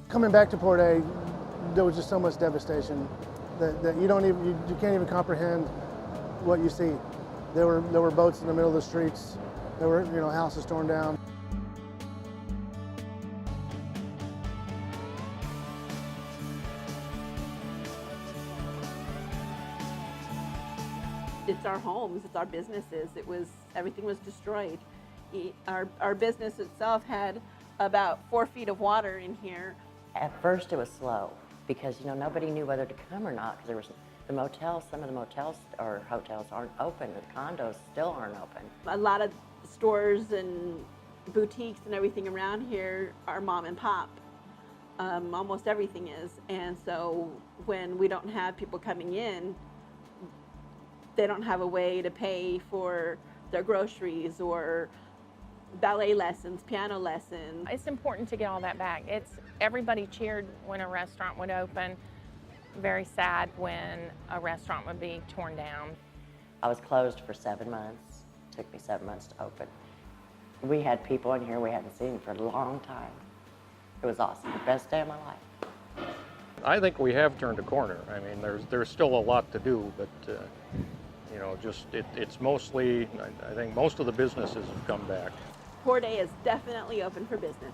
Coming back to Port A, there was just so much devastation that you can't even comprehend what you see. There were boats in the middle of the streets. There were houses torn down. It's our homes, it's our businesses. Everything was destroyed. Our business itself had about 4 feet of water in here. At first it was slow because nobody knew whether to come or not, because there was the motels, some of the motels or hotels aren't open, the condos still aren't open. A lot of stores and boutiques and everything around here are mom and pop. Almost everything is. And so when we don't have people coming in, they don't have a way to pay for their groceries or ballet lessons, piano lessons. It's important to get all that back. Everybody cheered when a restaurant would open. Very sad when a restaurant would be torn down. I was closed for 7 months. It took me 7 months to open. We had people in here we hadn't seen for a long time. It was awesome, the best day of my life. I think we have turned a corner. I mean, there's still a lot to do, but it's mostly, I think most of the businesses have come back. Port A is definitely open for business.